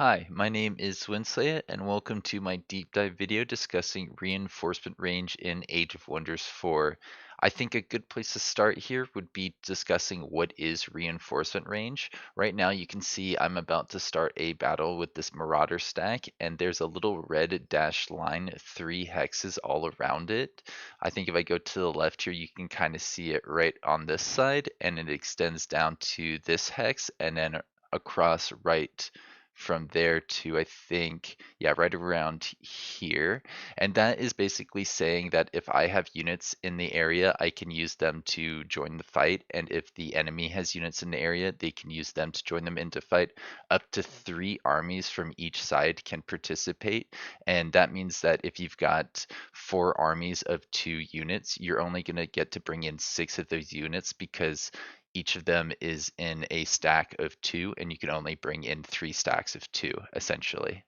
Hi, my name is Winsley, and welcome to my deep dive video discussing reinforcement range in Age of Wonders 4. I think a good place to start here would be discussing what is reinforcement range. Right now you can see I'm about to start a battle with this Marauder stack, and there's a little red dashed line, 3 hexes all around it. I think if I go to the left here, you can kind of see it right on this side, and it extends down to this hex, and then across right from there to I think, yeah, right around here. And that is basically saying that if I have units in the area, I can use them to join the fight. And if the enemy has units in the area, they can use them to join them into fight. Up to 3 armies from each side can participate. And that means that if you've got 4 armies of 2 units, you're only going to get to bring in 6 of those units because each of them is in a stack of 2, and you can only bring in 3 stacks of 2, essentially.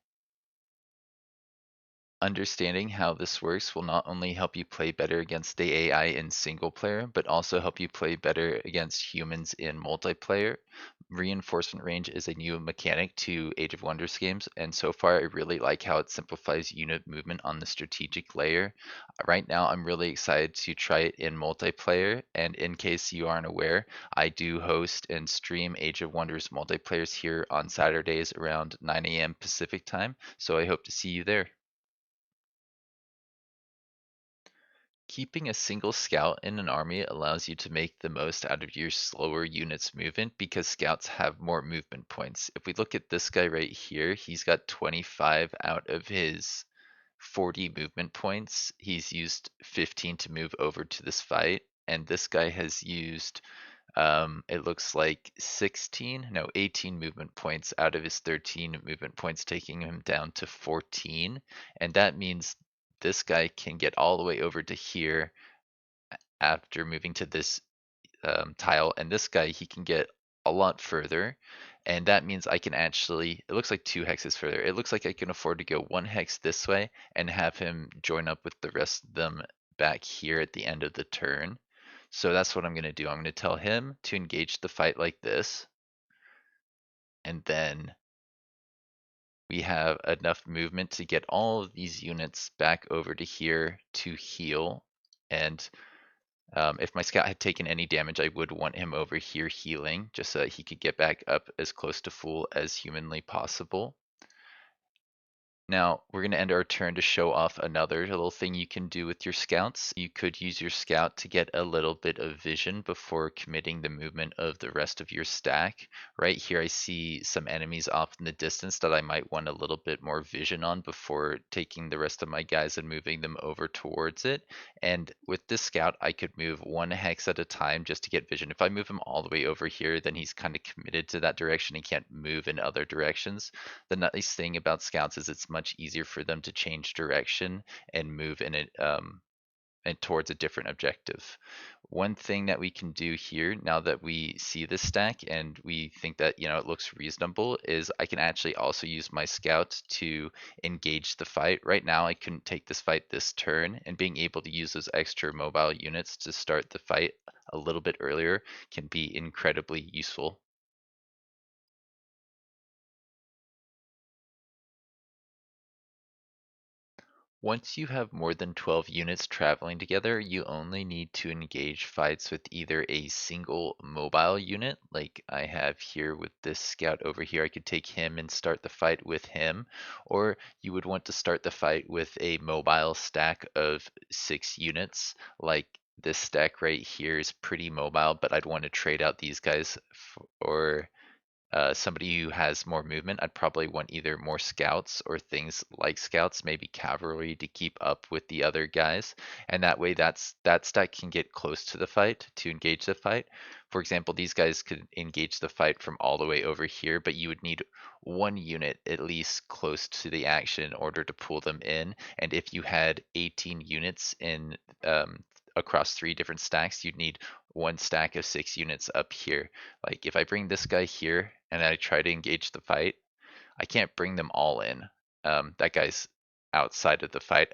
Understanding how this works will not only help you play better against the AI in single player, but also help you play better against humans in multiplayer. Reinforcement range is a new mechanic to Age of Wonders games, and so far I really like how it simplifies unit movement on the strategic layer. Right now I'm really excited to try it in multiplayer, and in case you aren't aware, I do host and stream Age of Wonders multiplayers here on Saturdays around 9 a.m. Pacific time, so I hope to see you there. Keeping a single scout in an army allows you to make the most out of your slower units' movement because scouts have more movement points. If we look at this guy right here, he's got 25 out of his 40 movement points. He's used 15 to move over to this fight, and this guy has used it looks like 18 movement points out of his 13 movement points, taking him down to 14. And that means this guy can get all the way over to here after moving to this tile. And this guy, he can get a lot further. And that means I can actually, it looks like 2 hexes further. It looks like I can afford to go 1 hex this way and have him join up with the rest of them back here at the end of the turn. So that's what I'm going to do. I'm going to tell him to engage the fight like this. And then we have enough movement to get all of these units back over to here to heal. And if my scout had taken any damage, I would want him over here healing, just so that he could get back up as close to full as humanly possible. Now, we're going to end our turn to show off another little thing you can do with your scouts. You could use your scout to get a little bit of vision before committing the movement of the rest of your stack. Right here, I see some enemies off in the distance that I might want a little bit more vision on before taking the rest of my guys and moving them over towards it. And with this scout, I could move 1 hex at a time just to get vision. If I move him all the way over here, then he's kind of committed to that direction. He can't move in other directions. The nice thing about scouts is it's much easier for them to change direction and move in it and towards a different objective. One thing that we can do here now that we see this stack and we think that it looks reasonable is I can actually also use my scout to engage the fight. Right now I couldn't take this fight this turn, and being able to use those extra mobile units to start the fight a little bit earlier can be incredibly useful. Once you have more than 12 units traveling together, you only need to engage fights with either a single mobile unit, like I have here with this scout over here. I could take him and start the fight with him, or you would want to start the fight with a mobile stack of 6 units, like this stack right here is pretty mobile, but I'd want to trade out these guys for somebody who has more movement. I'd probably want either more scouts or things like scouts, maybe cavalry to keep up with the other guys. And that way that stack can get close to the fight to engage the fight. For example, these guys could engage the fight from all the way over here, but you would need 1 unit at least close to the action in order to pull them in. And if you had 18 units in across 3 different stacks, you'd need 1 stack of 6 units up here. Like if I bring this guy here and I try to engage the fight, I can't bring them all in. That guy's outside of the fight.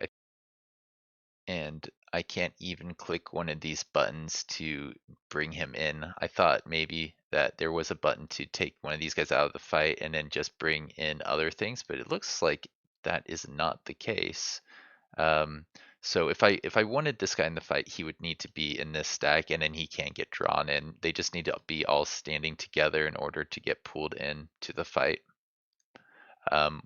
and I can't even click one of these buttons to bring him in. I thought maybe that there was a button to take one of these guys out of the fight and then just bring in other things, but it looks like that is not the case. Um, so if I wanted this guy in the fight, he would need to be in this stack, and then he can't get drawn in. They just need to be all standing together in order to get pulled in to the fight.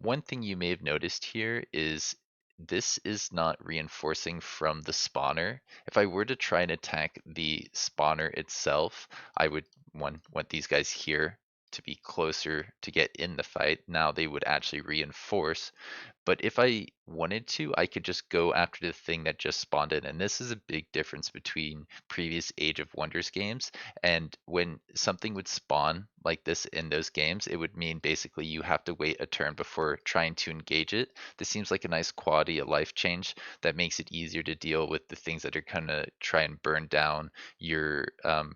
One thing you may have noticed here is this is not reinforcing from the spawner. If I were to try and attack the spawner itself, I would want these guys here to be closer to get in the fight. Now they would actually reinforce, but if I wanted to, I could just go after the thing that just spawned in. And this is a big difference between previous Age of Wonders games. And when something would spawn like this in those games, it would mean basically you have to wait a turn before trying to engage it. This seems like a nice quality of life change that makes it easier to deal with the things that are going to try and burn down your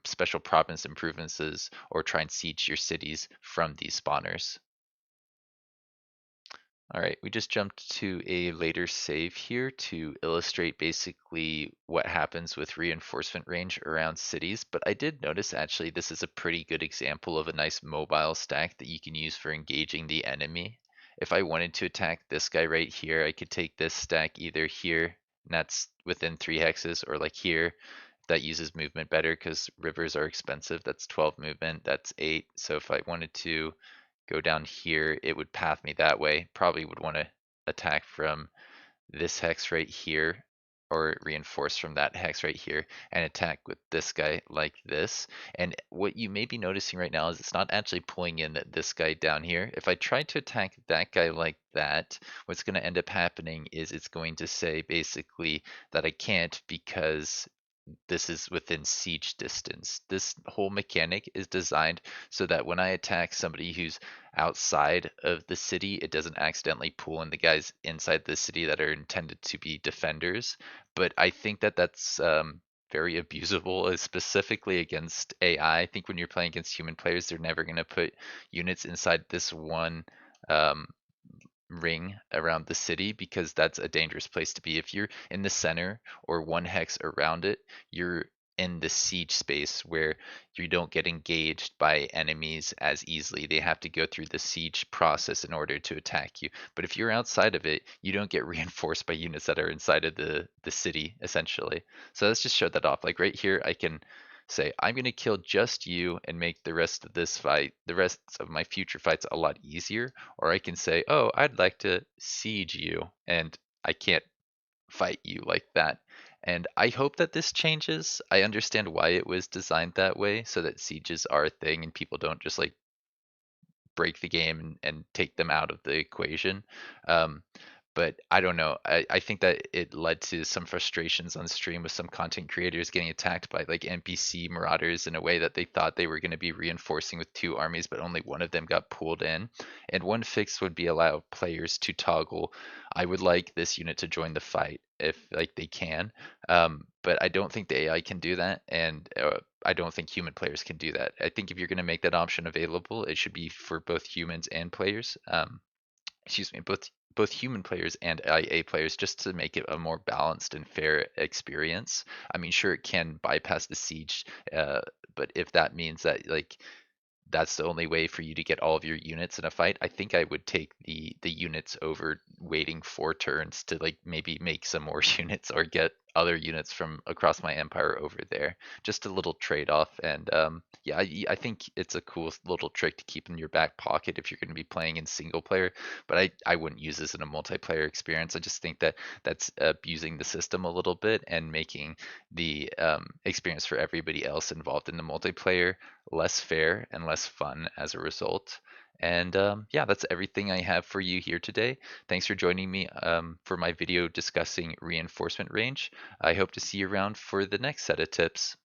special province improvements or try and siege your cities from these spawners. All right, we just jumped to a later save here to illustrate basically what happens with reinforcement range around cities, but I did notice actually this is a pretty good example of a nice mobile stack that you can use for engaging the enemy. If I wanted to attack this guy right here, I could take this stack either here, and that's within 3 hexes, or like here, that uses movement better because rivers are expensive. That's 12 movement, that's 8. So if I wanted to go down here, it would path me that way. Probably would want to attack from this hex right here, or reinforce from that hex right here and attack with this guy like this. And what you may be noticing right now is it's not actually pulling in this guy down here. If I try to attack that guy like that, what's going to end up happening is it's going to say basically that I can't because this is within siege distance. This whole mechanic is designed so that when I attack somebody who's outside of the city, it doesn't accidentally pull in the guys inside the city that are intended to be defenders. But I think that that's very abusable, specifically against AI. I think when you're playing against human players, they're never going to put units inside this one um, ring around the city because that's a dangerous place to be. If you're in the center or one hex around it, you're in the siege space where you don't get engaged by enemies as easily. They have to go through the siege process in order to attack you. But if you're outside of it, you don't get reinforced by units that are inside of the city, essentially. So let's just show that off. Like right here, I can say, I'm going to kill just you and make the rest of this fight, the rest of my future fights a lot easier. Or I can say, oh, I'd like to siege you, and I can't fight you like that. And I hope that this changes. I understand why it was designed that way, so that sieges are a thing and people don't just like break the game and take them out of the equation. Um, but I don't know. I think that it led to some frustrations on stream with some content creators getting attacked by like NPC marauders in a way that they thought they were going to be reinforcing with 2 armies, but only one of them got pulled in. And one fix would be allow players to toggle. I would like this unit to join the fight if like they can, but I don't think the AI can do that, and I don't think human players can do that. I think if you're going to make that option available, it should be for both humans and players. Excuse me, both human players and IA players, just to make it a more balanced and fair experience. I mean, sure, it can bypass the siege, uh, but if that means that like that's the only way for you to get all of your units in a fight, I think I would take the units over waiting 4 turns to like maybe make some more units or get other units from across my empire over there. Just a little trade-off, and yeah, I think it's a cool little trick to keep in your back pocket if you're going to be playing in single player. But I wouldn't use this in a multiplayer experience. I just think that that's abusing the system a little bit and making the experience for everybody else involved in the multiplayer less fair and less fun as a result. And yeah, that's everything I have for you here today. Thanks for joining me for my video discussing reinforcement range. I hope to see you around for the next set of tips.